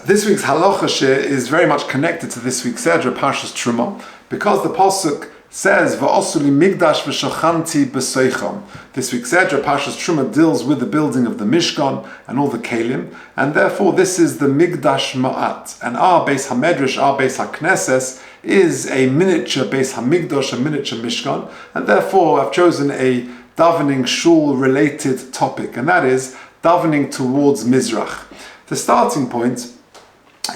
This week's halacha shir is very much connected to this week's Sedra, Parshas Truma, because the pasuk says "Va'osuli migdash v'shachanti b'soicham." This week's Sedra, Parshas Truma, deals with the building of the Mishkan and all the kelim, and therefore this is the Migdash Ma'at. And our Beis Hamedrash, our Beis HaKnesses, is a miniature Beis Hamikdash, a miniature Mishkan, and therefore I've chosen a Davening shul related topic, and that is davening towards Mizrach. The starting point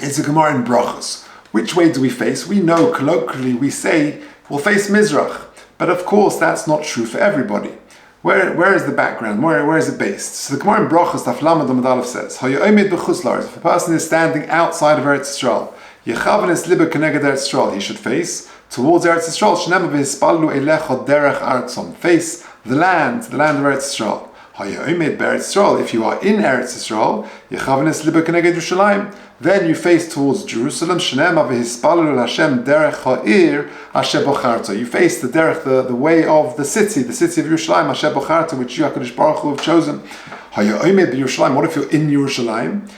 is a Gemara in Brachos. Which way do we face? We know colloquially we say we'll face Mizrach, but of course that's not true for everybody. Where is the background? Where is it based? So the Gemara in Brachos, Daf Lamed Amud Aleph says, if a person is standing outside of Eretz Yisrael, Yechavan liba keneged Eretz Yisrael, he should face towards Eretz Yisrael. Shnema v'hispallu elecha derech artzon, face the land of Eretz Yisrael. If you are in Eretz Yisrael, Yechavan liba keneged Yerushalayim, then you face towards Jerusalem. Shnema v'hispallu Hashem derech ha'ir asher bocharta. You face the derech, the way of the city of Yerushalayim, asher bocharta, which you HaKadosh Baruch Hu have chosen. Hayomed b'Yerushalayim. What if you're in Yerushalayim?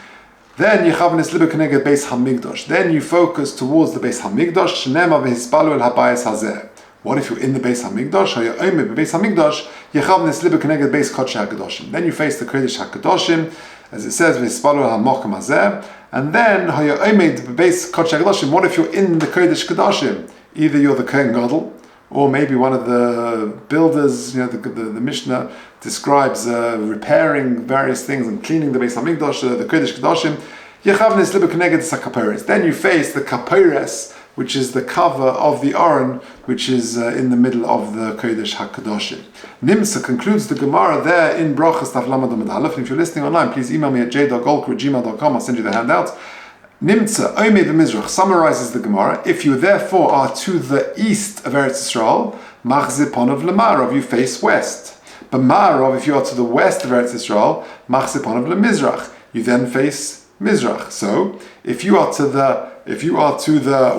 Then Yechavan liba keneged Beis Hamikdash. Then you focus towards the Beis Hamikdash. Shnema v'hispallu el habayis hazeh. What if you're in the Beis Hamikdash? Hayomed b'Beis Hamikdash. Yechavan liba keneged Beis Kodesh HaKadoshim. Then you face the Kodesh HaKadoshim, as it says v'hispallu el hamokim hazeh. And then Hayomed b'Beis Kodesh HaKadoshim. What if you're in the Kodesh HaKadoshim? Either you're the Kohen Gadol, or maybe one of the builders. The Mishnah describes repairing various things and cleaning the Beis Hamikdash, the Kodesh Kedoshim. Yechavan liba keneged Kaperes. Then you face the Kaperes, which is the cover of the Aron, which is in the middle of the Kodesh HaKadoshim. Nimsa concludes the Gemara there in Brachos Daf Lamed Amud Aleph. And if you're listening online, please email me at j.golker@gmail.com. I'll send you the handout. Nimtza Omed Mizrach summarizes the Gemara. If you therefore are to the east of Eretz Yisrael, Machziponov Lemarov, you face west. But Marov, if you are to the west of Eretz Yisrael, Machziponov Lemizrach, you then face Mizrach. So if you are to the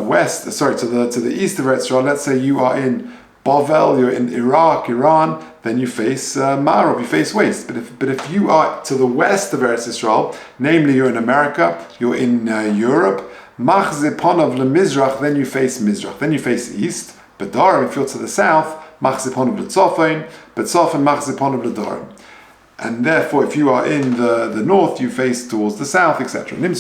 west, to the east of Eretz Yisrael, let's say you are in Bavel, you're in Iraq, Iran, then you face Marov, you face west. But if you are to the west of Eretz Yisrael, namely you're in America, you're in Europe, Machziponov Lemizrach, then you face Mizrach, then you face east. But Darim, if you're to the south, Machziponov Letzofin, but Tzofin Machziponov Ledarim. And therefore, if you are in the north, you face towards the south, etc. It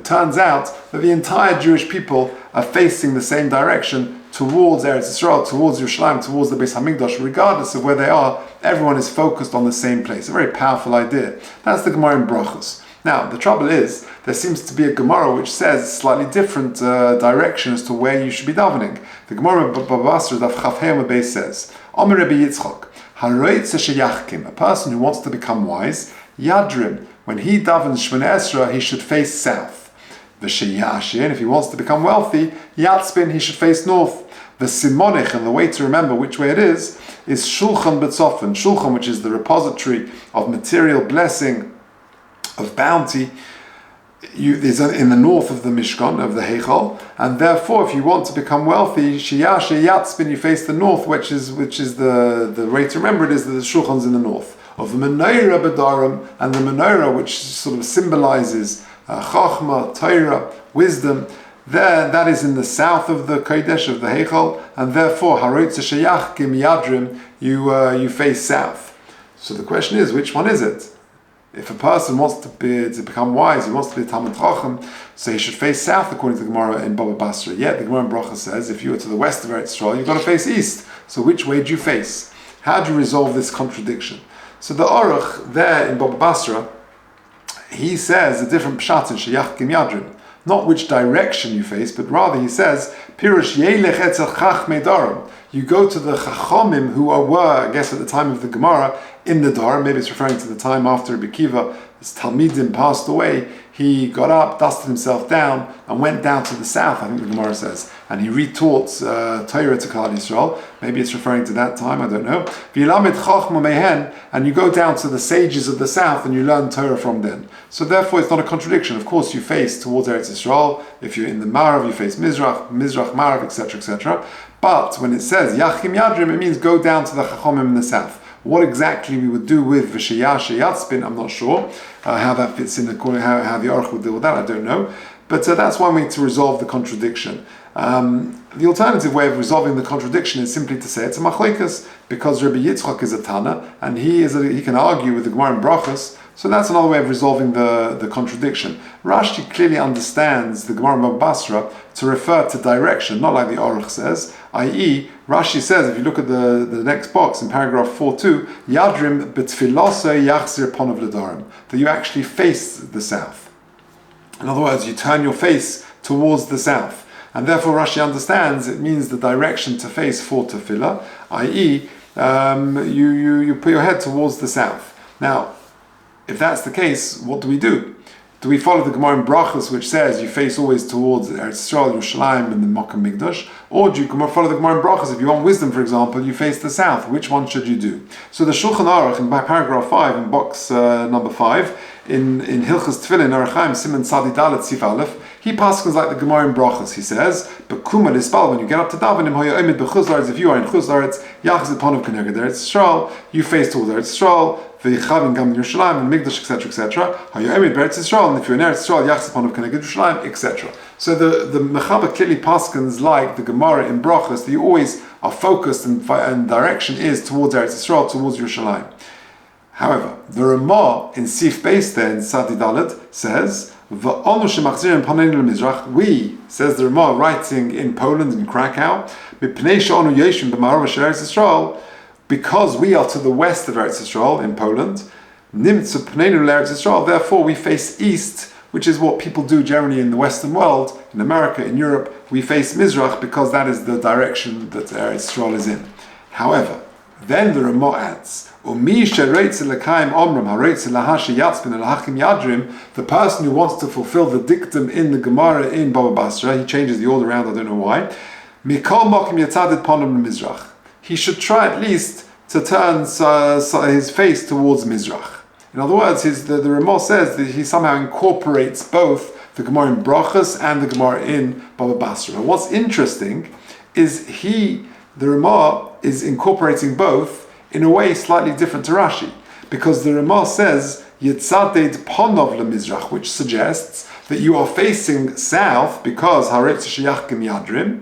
turns out that the entire Jewish people are facing the same direction towards Eretz Yisrael, towards Yerushalayim, towards the Beis Hamikdash, regardless of where they are. Everyone is focused on the same place. A very powerful idea. That's the Gemara in Brachos. Now, the trouble is, there seems to be a Gemara which says slightly different direction as to where you should be davening. The Gemara in Baba Basra Daf Chaf Hei Amud Beis says, Omer Rabbi Yitzchak, a person who wants to become wise, Yadrim, when he davens Shmoneh Esrei, he should face south. V'sheyashin, if he wants to become wealthy, Yatzpin, he should face north. The Simonich, and the way to remember which way it is Shulchan B'tzofin. Shulchan, which is the repository of material blessing, of bounty, is in the north of the Mishkan, of the Heichal, and therefore, if you want to become wealthy, Shiyashe Yatzpin, you face the north, which is the way to remember it is that the Shulchan's in the north. Of the Menorah B'darim, and the Menorah, which sort of symbolizes Chachma, Torah, wisdom, that is in the south of the Kodesh, of the Heichal, and therefore, Haroitze Sheyachkim Yadrim, you face south. So the question is, which one is it? If a person wants to become wise, he wants to be a Talmid Chacham, so he should face south, according to the Gemara in Baba Basra. Yet the Gemara in Bracha says, if you are to the west of Eretz Yisrael, you've got to face east. So which way do you face? How do you resolve this contradiction? So the Aruch there in Baba Basra, he says a different pshat in Sheyach Kim Yadrim. Not which direction you face, but rather he says, Pirush Yelech Etzel Chachmei Darim. You go to the Chachomim who were, I guess at the time of the Gemara, in the Darim. Maybe it's referring to the time after Rabbi Kiva, his Talmidim passed away. He got up, dusted himself down, and went down to the south, I think the Gemara says, and he retaught Torah to Klal Yisrael. Maybe it's referring to that time, I don't know. V'yilamid Chachma Mehen, and you go down to the sages of the south and you learn Torah from them. So therefore it's not a contradiction. Of course you face towards Eretz Yisrael. If you're in the Marav, you face Mizrach, Marav, etc., etc. But when it says Yachim Yadrim, it means go down to the Chachomim in the south. What exactly we would do with V'sheyah sheyatzpin, I'm not sure. How that fits in, according how the Aruch would deal with that, I don't know. But that's one way to resolve the contradiction. The alternative way of resolving the contradiction is simply to say it's a machlekes, because Rabbi Yitzchak is a Tana, and he can argue with the Gemara in Brachos. So that's another way of resolving the contradiction. Rashi clearly understands the Gemara in Basra to refer to direction, not like the Aruch says, i.e., Rashi says, if you look at the next box in paragraph 4.2, Yadrim b'tfilose yachzir ponav l'darim, that you actually face the south. In other words, you turn your face towards the south. And therefore Rashi understands it means the direction to face for tefillah, i.e., you put your head towards the south. Now, if that's the case, what do we do? Do we follow the Gemara in Brachos, which says you face always towards Eretz Yisrael, Yerushalayim, and the Makkah Mikdash? Or do you follow the Gemara in Brachos? If you want wisdom, for example, you face the south. Which one should you do? So the Shulchan Aruch, in paragraph 5, in box number 5, in Hilchos Tefillin, Arachaim, Siman Sadi Dalet, Sif Aleph, he passes like the Gemara in Brachos. He says, "Bekuma lispal, when you get up to davening, hoya omid bechuzlaretz. If you are in chuzlaretz, yachzit ponav keneged Eretz Yisrael, you face towards Eretz Yisrael. V'yichavin gam Yerushalayim and Mikdash, etc., etc. Hoya omid beretz Yisrael, and if you're in Eretz Yisrael, yachzit ponav keneged Yerushalayim, etc." So the Mechaber clearly paskins like the Gemara in Brachos that you always are focused and direction is towards Eretz Yisrael, towards Yerushalayim. However, the Ramah in Sif Beis there in Sadi Dalet says, we, says the Ramah writing in Poland, in Krakow, because we are to the west of Eretz Yisrael in Poland, therefore we face east, which is what people do generally in the Western world, in America, in Europe, we face Mizrach because that is the direction that Eretz Yisrael is in. However, then the Ramah adds, the person who wants to fulfill the dictum in the Gemara in Baba Basra, he changes the order around, I don't know why, he should try at least to turn his face towards Mizrach. In other words, the Ramah says that he somehow incorporates both the Gemara in Brachos and the Gemara in Baba Basra. What's interesting is the Ramah is incorporating both in a way slightly different to Rashi, because the Ramah says Yitzaded Ponov leMizrach, which suggests that you are facing south because Haretz Sheyachkim Yadrim.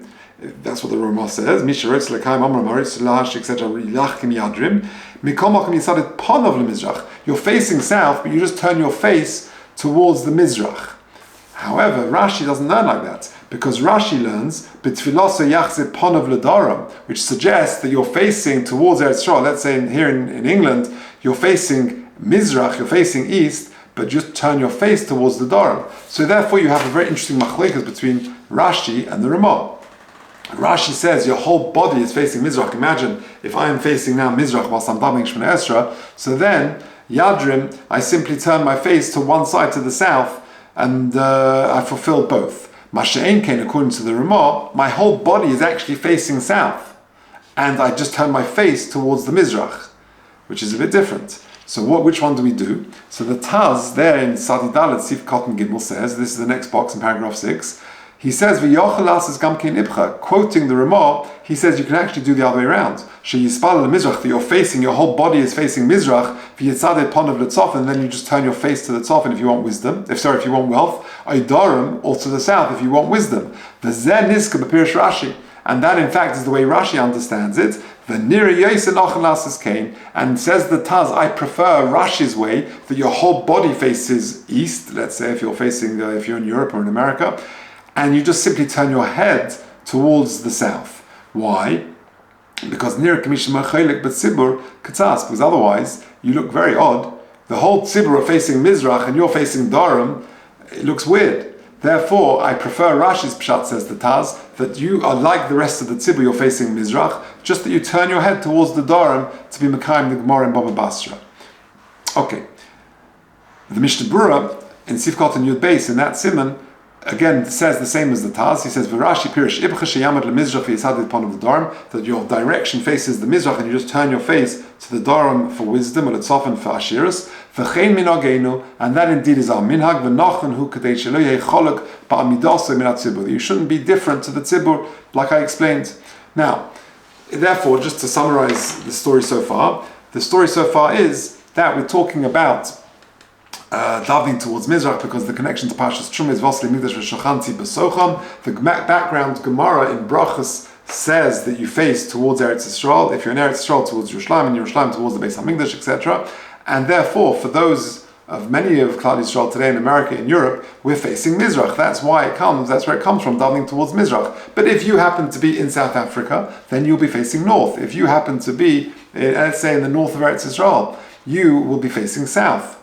That's what the Ramah says. Misharetz Lekaim Amram Haretz Lahash etc. Yachkim Yadrim. Mikol Makom Yitzaded Ponov leMizrach. You're facing south, but you just turn your face towards the Mizrach. However, Rashi doesn't learn like that, because Rashi learns b'tfiloso yachzit ponav l'daram, which suggests that you're facing towards Eretz Yisrael. Let's say here in England, you're facing Mizrach, you're facing east, but just turn your face towards the Daram. So therefore, you have a very interesting machlekes between Rashi and the Ramah. Rashi says your whole body is facing Mizrach. Imagine if I am facing now Mizrach whilst I'm davening Shemona Esra. So then Yadrim, I simply turn my face to one side to the south, and I fulfill both. Masha'en Kain, according to the Ramah, my whole body is actually facing south, and I just turn my face towards the Mizrach, which is a bit different. So which one do we do? So the Taz there in Sadi Dalet Sif Cotton Gimel says, this is the next box in paragraph 6, he says, V'yochel is gam kein ibcha, quoting the Ramah, he says you can actually do the other way around. Sheyispal Mizrach, that you're facing, your whole body is facing Mizrach, v'yitzadeh ponav l'tzof, and then you just turn your face to the tzofin if you want wisdom, if you want wealth, Aidarim, or to the south if you want wisdom. V'zeh niska b'pirish Rashi, and that in fact is the way Rashi understands it. The nira yoseh nochen lasis kain, and says the Taz, I prefer Rashi's way, that your whole body faces east, let's say if you're in Europe or in America, and you just simply turn your head towards the south. Why? Because because otherwise you look very odd. The whole tzibur are facing Mizrach and you're facing Daram. It looks weird. Therefore, I prefer Rashi's pshat, says the Taz, that you are like the rest of the tzibur, you're facing Mizrach, just that you turn your head towards the Daram to be Mekayim the Gemara in Baba Basra. Okay. The Mishnah Berurah in Sifkot and Yud Beis, in that Siman, again says the same as the Taz. He says, "V'Rashi pirish ibcha sheyamad leMizrach v'yisadid ponav l'daram," that your direction faces the Mizrach and you just turn your face to the Daram for wisdom or l'tzofen for ashiras. V'chein minhagenu, and that indeed is our minhag. V'nochen hu kadei shelo yeh cholok ba'amidasa min hatzibur. You shouldn't be different to the tzibur, like I explained. Now, therefore, just to summarize the story so far, The story so far is that we're talking about davening towards Mizrach, because the connection to Parshas Truma is Vasli Migdash v'Shochanti b'Socham. The background Gemara in Brachos says that you face towards Eretz Yisrael. If you're in Eretz Yisrael, towards Yerushalayim, and Yerushalayim towards the Beis HaMikdash, etc. And therefore, for those of many of Klal Yisrael today in America, in Europe, we're facing Mizrach. That's where it comes from, davening towards Mizrach. But if you happen to be in South Africa, then you'll be facing north. If you happen to be, let's say, in the north of Eretz Yisrael, you will be facing south.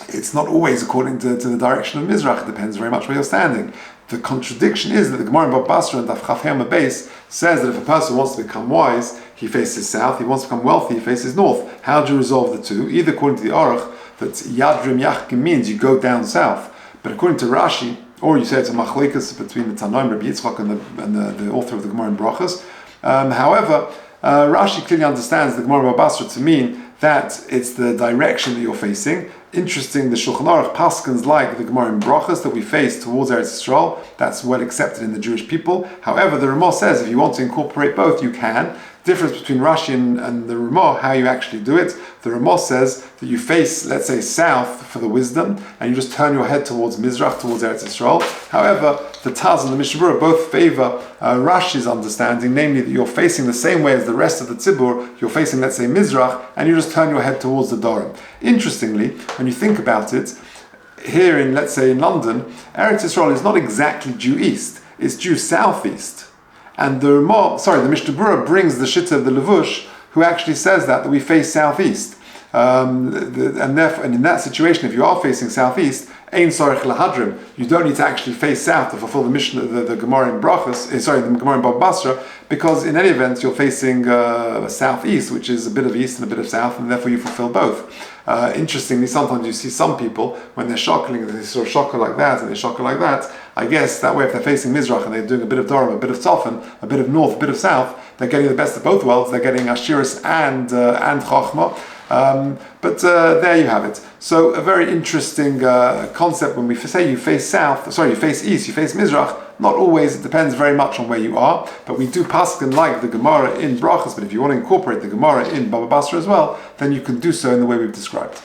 It's not always according to the direction of Mizrach. It depends very much where you're standing. The contradiction is that the Gemara in Baba Basra and Daf Chaf Hema Beis says that if a person wants to become wise, he faces south. He wants to become wealthy, he faces north. How do you resolve the two? Either according to the Aruch, that Yadrim Yachkim means you go down south. But according to Rashi, or you say it's a machlekas between the Tanoim, Rabbi Yitzchak, and the author of the Gemara in Brachos. However, Rashi clearly understands the Gemara in Baba Basra to mean that it's the direction that you're facing. Interesting, the Shulchan Aruch paskins like the Gemara in Brachos that we face towards Eretz Yisrael. That's well accepted in the Jewish people. However, the Ramah says if you want to incorporate both, you can. Difference between Rashi and the Ramah, how you actually do it. The Ramah says that you face, let's say, south for the wisdom, and you just turn your head towards Mizrach, towards Eretz Yisrael. However, the Taz and the Mishnah Berurah both favor Rashi's understanding, namely that you're facing the same way as the rest of the Tzibur. You're facing, let's say, Mizrach, and you just turn your head towards the Dorim. Interestingly, when you think about it, here in, let's say, in London, Eretz Yisrael is not exactly due east, it's due southeast. And the Mishnah Berurah brings the Shitta of the Levush, who actually says that we face southeast. And in that situation, if you are facing southeast, Ein Sorech Lahadrim, you don't need to actually face south to fulfill the Mishnah, the Gemara in Brachos, the Gemara in Baba Basra, because in any event you're facing southeast, which is a bit of east and a bit of south, and therefore you fulfill both. Interestingly, sometimes you see some people, when they're shockling, they sort of shocker like that, and they shocker like that. I guess that way, if they're facing Mizrach and they're doing a bit of Dorim, a bit of Tzofan, a bit of north, a bit of south, they're getting the best of both worlds. They're getting Ashiris and Chochmah. But there you have it. So a very interesting concept when we say you face you face east, you face Mizrach. Not always, it depends very much on where you are, but we do paskin like the Gemara in Brachos, but if you want to incorporate the Gemara in Baba Basra as well, then you can do so in the way we've described.